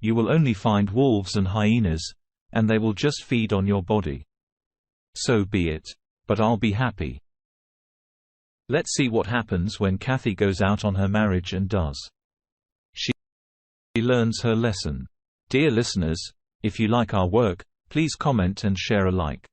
You will only find wolves and hyenas, and they will just feed on your body. So be it. But I'll be happy. Let's see what happens when Kathy goes out on her marriage and does. She learns her lesson. Dear listeners, if you like our work, please comment and share a like.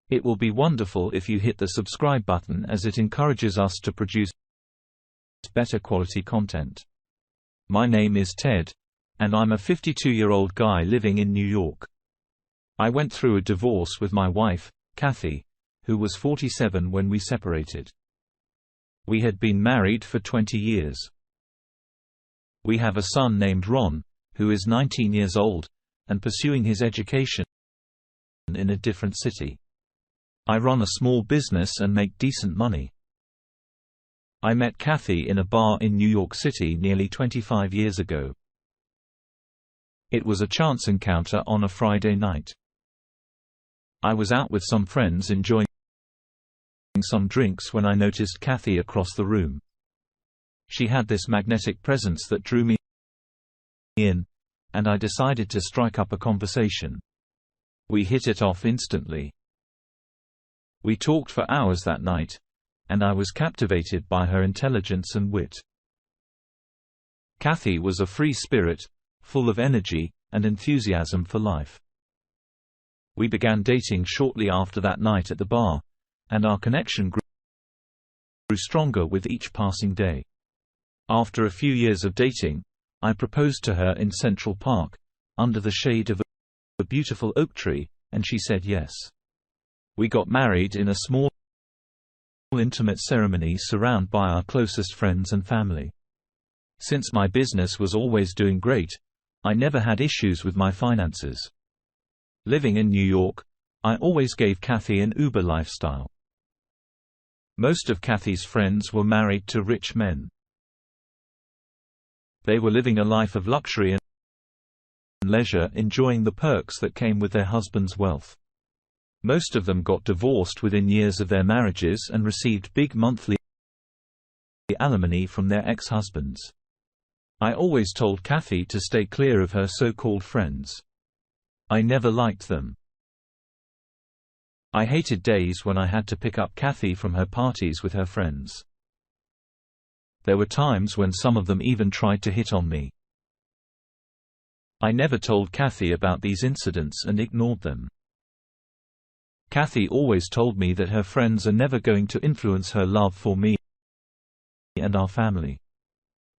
It will be wonderful if you hit the subscribe button, as it encourages us to produce better quality content. My name is Ted, and I'm a 52-year-old guy living in New York. I went through a divorce with my wife, Kathy, who was 47 when we separated. We had been married for 20 years. We have a son named Ron, who is 19 years old, and pursuing his education in a different city. I run a small business and make decent money. I met Kathy in a bar in New York City nearly 25 years ago. It was a chance encounter on a Friday night. I was out with some friends enjoying some drinks when I noticed Kathy across the room. She had this magnetic presence that drew me in, and I decided to strike up a conversation. We hit it off instantly. We talked for hours that night, and I was captivated by her intelligence and wit. Kathy was a free spirit, full of energy and enthusiasm for life. We began dating shortly after that night at the bar, and our connection grew stronger with each passing day. After a few years of dating, I proposed to her in Central Park, under the shade of a beautiful oak tree, and she said yes. We got married in a small, intimate ceremony surrounded by our closest friends and family. Since my business was always doing great, I never had issues with my finances. Living in New York, I always gave Kathy an Uber lifestyle. Most of Kathy's friends were married to rich men. They were living a life of luxury and leisure, enjoying the perks that came with their husband's wealth. Most of them got divorced within years of their marriages and received big monthly alimony from their ex-husbands. I always told Kathy to stay clear of her so-called friends. I never liked them. I hated days when I had to pick up Kathy from her parties with her friends. There were times when some of them even tried to hit on me. I never told Kathy about these incidents and ignored them. Kathy always told me that her friends are never going to influence her love for me and our family.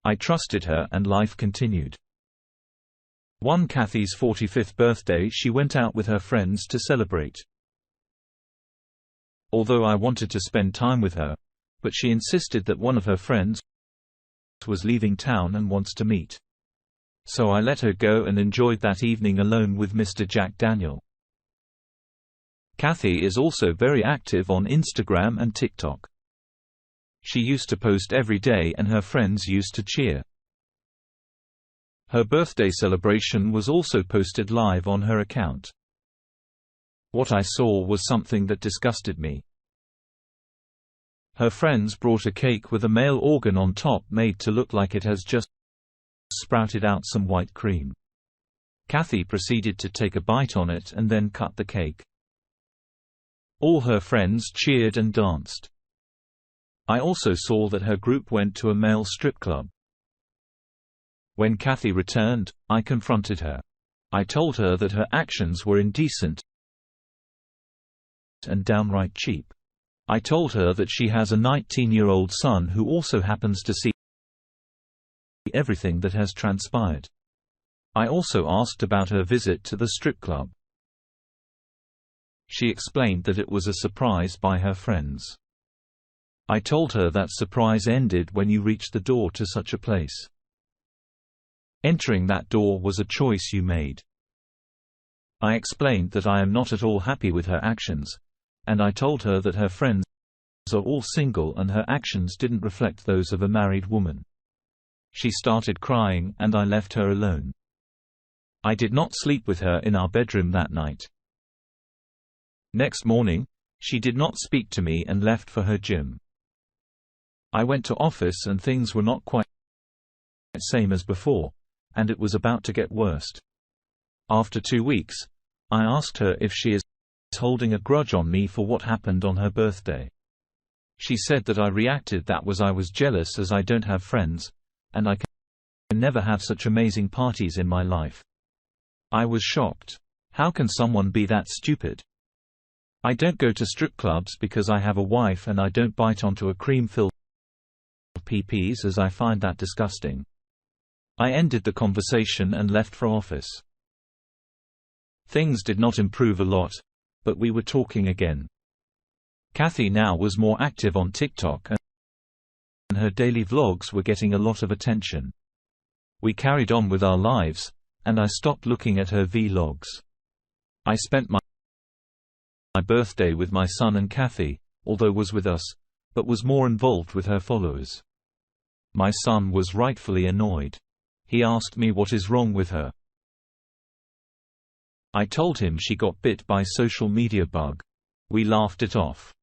I trusted her and life continued. One Kathy's 45th birthday, she went out with her friends to celebrate. Although I wanted to spend time with her, but she insisted that one of her friends was leaving town and wants to meet. So I let her go and enjoyed that evening alone with Mr. Jack Daniel. Kathy is also very active on Instagram and TikTok. She used to post every day and her friends used to cheer. Her birthday celebration was also posted live on her account. What I saw was something that disgusted me. Her friends brought a cake with a male organ on top made to look like it has just sprouted out some white cream. Kathy proceeded to take a bite on it and then cut the cake. All her friends cheered and danced. I also saw that her group went to a male strip club. When Kathy returned, I confronted her. I told her that her actions were indecent and downright cheap. I told her that she has a 19-year-old son who also happens to see everything that has transpired. I also asked about her visit to the strip club. She explained that it was a surprise by her friends. I told her that surprise ended when you reached the door to such a place. Entering that door was a choice you made. I explained that I am not at all happy with her actions, and I told her that her friends are all single and her actions didn't reflect those of a married woman. She started crying and I left her alone. I did not sleep with her in our bedroom that night. Next morning, she did not speak to me and left for her gym. I went to office and things were not quite the same as before, and it was about to get worse. After 2 weeks, I asked her if she is holding a grudge on me for what happened on her birthday. She said that I reacted that I was jealous as I don't have friends, and I can never have such amazing parties in my life. I was shocked. How can someone be that stupid? I don't go to strip clubs because I have a wife, and I don't bite onto a cream-filled PPs as I find that disgusting. I ended the conversation and left for office. Things did not improve a lot, but we were talking again. Kathy now was more active on TikTok, and her daily vlogs were getting a lot of attention. We carried on with our lives, and I stopped looking at her vlogs. I spent my birthday with my son and Kathy, although was with us, but was more involved with her followers. My son was rightfully annoyed. He asked me what is wrong with her. I told him she got bit by social media bug. We laughed it off.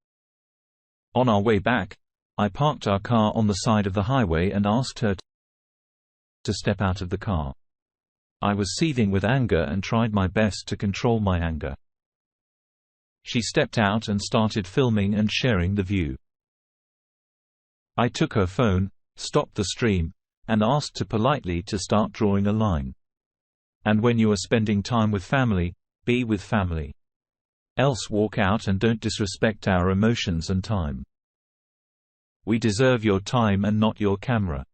On our way back, I parked our car on the side of the highway and asked her to step out of the car. I was seething with anger and tried my best to control my anger. She stepped out and started filming and sharing the view. I took her phone, stopped the stream, and asked her politely to start drawing a line. And when you are spending time with family, be with family. Else walk out and don't disrespect our emotions and time. We deserve your time and not your camera.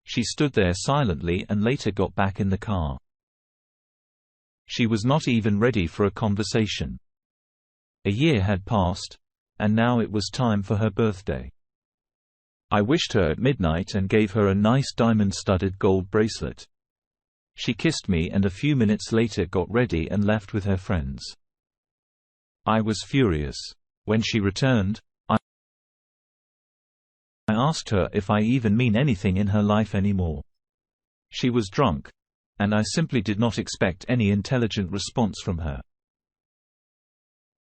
She stood there silently and later got back in the car. She was not even ready for a conversation. A year had passed, and now it was time for her birthday. I wished her at midnight and gave her a nice diamond-studded gold bracelet. She kissed me and a few minutes later got ready and left with her friends. I was furious. When she returned, I asked her if I even mean anything in her life anymore. She was drunk, and I simply did not expect any intelligent response from her.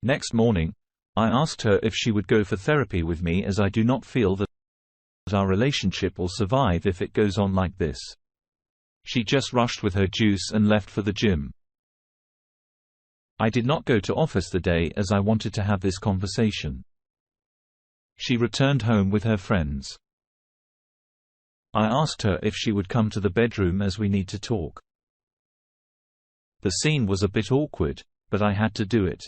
Next morning, I asked her if she would go for therapy with me, as I do not feel that our relationship will survive if it goes on like this. She just rushed with her juice and left for the gym. I did not go to office the day as I wanted to have this conversation. She returned home with her friends. I asked her if she would come to the bedroom as we need to talk. The scene was a bit awkward, but I had to do it.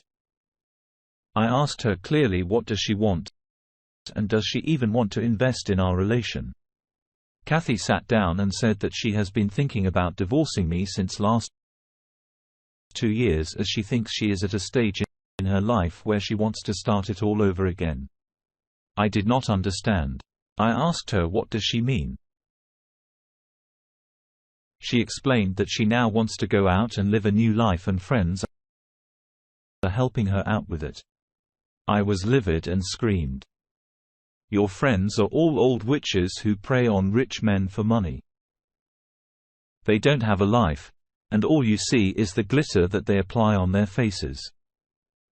I asked her clearly what does she want, and does she even want to invest in our relation. Kathy sat down and said that she has been thinking about divorcing me since last 2 years, as she thinks she is at a stage in her life where she wants to start it all over again. I did not understand. I asked her what does she mean. She explained that she now wants to go out and live a new life and friends are helping her out with it. I was livid and screamed, "Your friends are all old witches who prey on rich men for money. They don't have a life, and all you see is the glitter that they apply on their faces.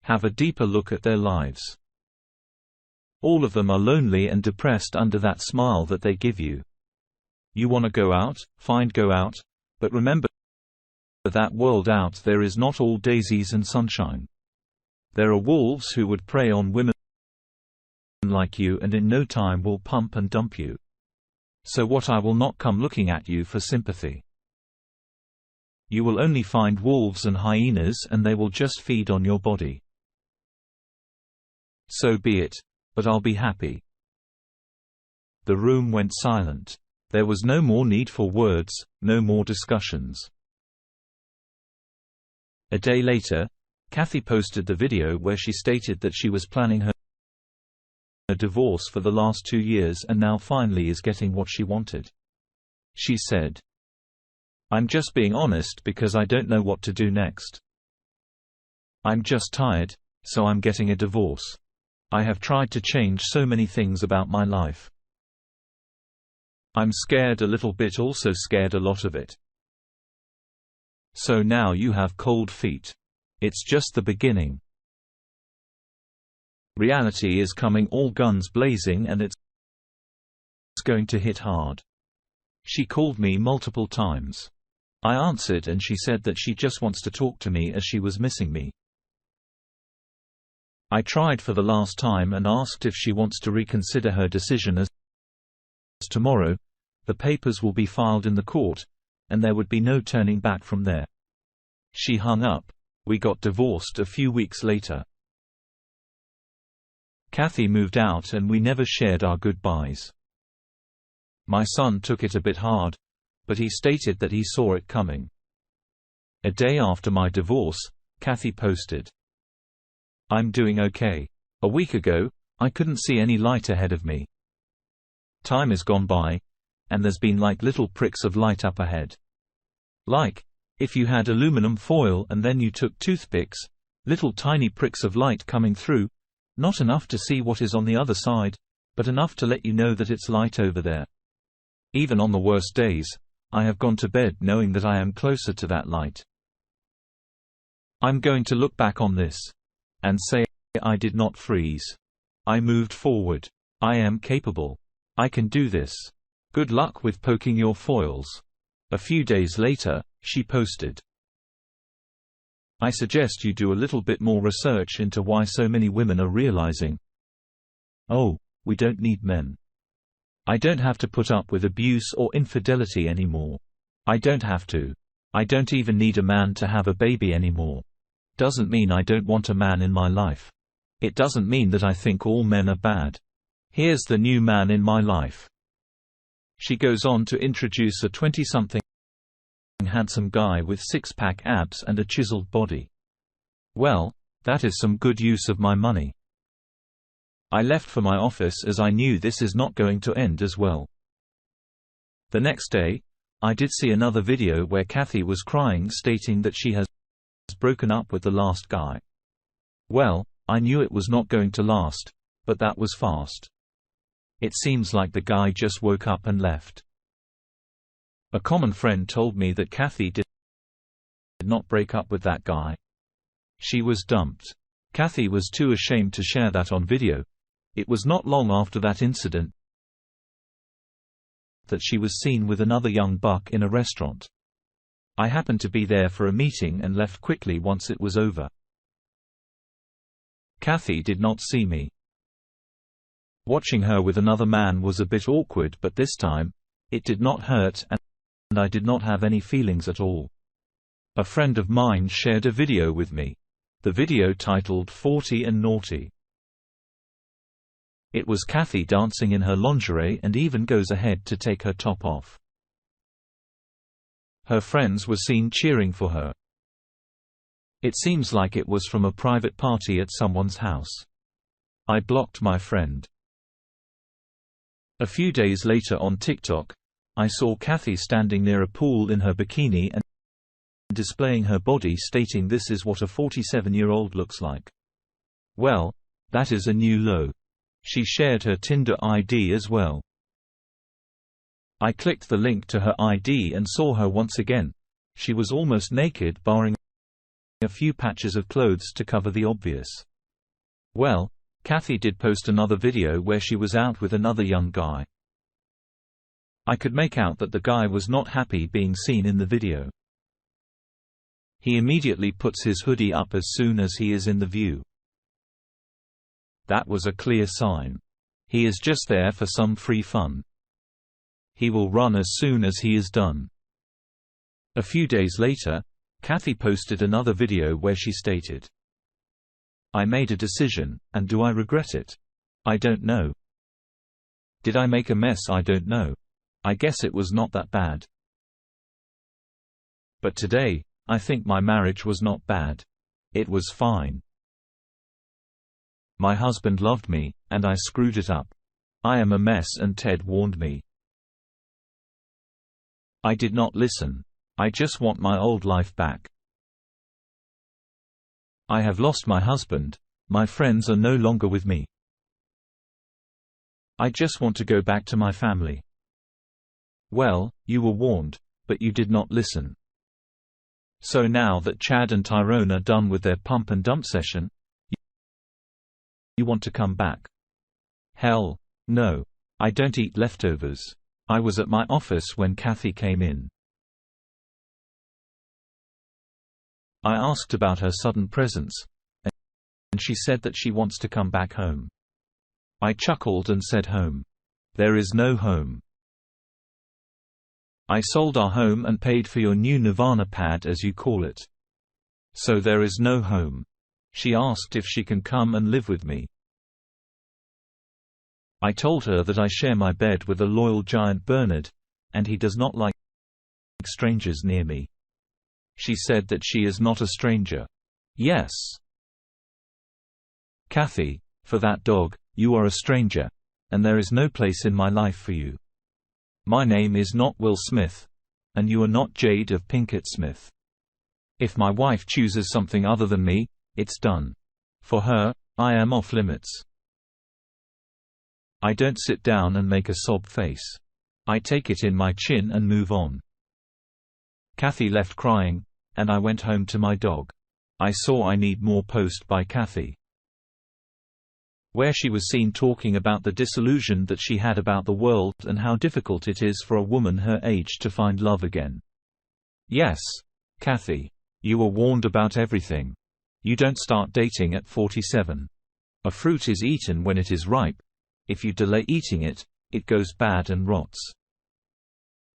Have a deeper look at their lives. All of them are lonely and depressed under that smile that they give you. You want to go out, fine, go out, but remember that world out there is not all daisies and sunshine. There are wolves who would prey on women like you and in no time will pump and dump you. So what, I will not come looking at you for sympathy. You will only find wolves and hyenas and they will just feed on your body. So be it, but I'll be happy." The room went silent. There was no more need for words, no more discussions. A day later, Kathy posted the video where she stated that she was planning her divorce for the last 2 years and now finally is getting what she wanted. She said, "I'm just being honest because I don't know what to do next. I'm just tired, so I'm getting a divorce. I have tried to change so many things about my life. I'm scared a little bit, also scared a lot of it. So now you have cold feet. It's just the beginning. Reality is coming all guns blazing and it's going to hit hard. She called me multiple times. I answered and she said that she just wants to talk to me as she was missing me. I tried for the last time and asked if she wants to reconsider her decision as tomorrow, the papers will be filed in the court, and there would be no turning back from there. She hung up. We got divorced a few weeks later. Kathy moved out and we never shared our goodbyes. My son took it a bit hard, but he stated that he saw it coming. A day after my divorce, Kathy posted, "I'm doing okay. A week ago, I couldn't see any light ahead of me. Time has gone by, and there's been like little pricks of light up ahead. Like, if you had aluminum foil and then you took toothpicks, little tiny pricks of light coming through, not enough to see what is on the other side, but enough to let you know that it's light over there. Even on the worst days, I have gone to bed knowing that I am closer to that light. I'm going to look back on this and say, I did not freeze. I moved forward. I am capable. I can do this. Good luck with poking your foils." A few days later, she posted, "I suggest you do a little bit more research into why so many women are realizing, oh, we don't need men. I don't have to put up with abuse or infidelity anymore. I don't have to. I don't even need a man to have a baby anymore. Doesn't mean I don't want a man in my life. It doesn't mean that I think all men are bad. Here's the new man in my life." She goes on to introduce a 20-something handsome guy with six-pack abs and a chiseled body. Well, that is some good use of my money. I left for my office as I knew this is not going to end as well. The next day, I did see another video where Kathy was crying, stating that she has broken up with the last guy. Well, I knew it was not going to last, but that was fast. It seems like the guy just woke up and left. A common friend told me that Kathy did not break up with that guy. She was dumped. Kathy was too ashamed to share that on video. It was not long after that incident that she was seen with another young buck in a restaurant. I happened to be there for a meeting and left quickly once it was over. Kathy did not see me. Watching her with another man was a bit awkward, but this time, it did not hurt and I did not have any feelings at all. A friend of mine shared a video with me. The video titled 40 and Naughty. It was Kathy dancing in her lingerie and even goes ahead to take her top off. Her friends were seen cheering for her. It seems like it was from a private party at someone's house. I blocked my friend. A few days later on TikTok, I saw Kathy standing near a pool in her bikini and displaying her body, stating this is what a 47-year-old looks like. Well, that is a new low. She shared her Tinder ID as well. I clicked the link to her ID and saw her once again. She was almost naked, barring a few patches of clothes to cover the obvious. Well, Kathy did post another video where she was out with another young guy. I could make out that the guy was not happy being seen in the video. He immediately puts his hoodie up as soon as he is in the view. That was a clear sign. He is just there for some free fun. He will run as soon as he is done. A few days later, Kathy posted another video where she stated, "I made a decision, and do I regret it? I don't know. Did I make a mess? I don't know. I guess it was not that bad. But today, I think my marriage was not bad. It was fine. My husband loved me, and I screwed it up. I am a mess and Ted warned me. I did not listen. I just want my old life back. I have lost my husband. My friends are no longer with me. I just want to go back to my family." Well, you were warned, but you did not listen. So now that Chad and Tyrone are done with their pump and dump session, you want to come back? Hell, no. I don't eat leftovers. I was at my office when Kathy came in. I asked about her sudden presence, and she said that she wants to come back home. I chuckled and said, home? There is no home. I sold our home and paid for your new Nirvana pad, as you call it. So there is no home. She asked if she can come and live with me. I told her that I share my bed with a loyal giant Bernard, and he does not like strangers near me. She said that she is not a stranger. Yes. Kathy, for that dog, you are a stranger, and there is no place in my life for you. My name is not Will Smith, and you are not Jade of Pinkett Smith. If my wife chooses something other than me, it's done. For her, I am off limits. I don't sit down and make a sob face. I take it in my chin and move on. Kathy left crying, and I went home to my dog. I saw I Need More post by Kathy, where she was seen talking about the disillusion that she had about the world and how difficult it is for a woman her age to find love again. Yes, Kathy. You were warned about everything. You don't start dating at 47. A fruit is eaten when it is ripe. If you delay eating it, it goes bad and rots.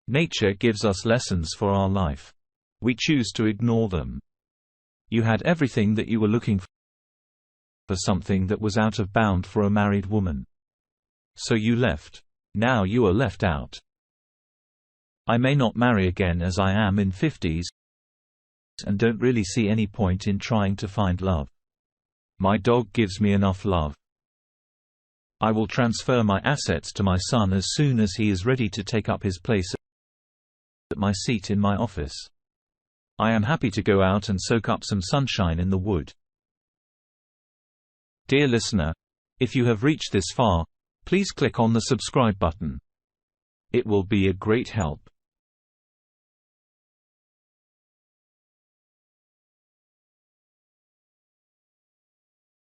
Nature gives us lessons for our life. We choose to ignore them. You had everything that you were looking for, something that was out of bound for a married woman. So you left. Now you are left out. I may not marry again as I am in 50s, and don't really see any point in trying to find love. My dog gives me enough love. I will transfer my assets to my son as soon as he is ready to take up his place at my seat in my office. I am happy to go out and soak up some sunshine in the wood. Dear listener, if you have reached this far, please click on the subscribe button. It will be a great help.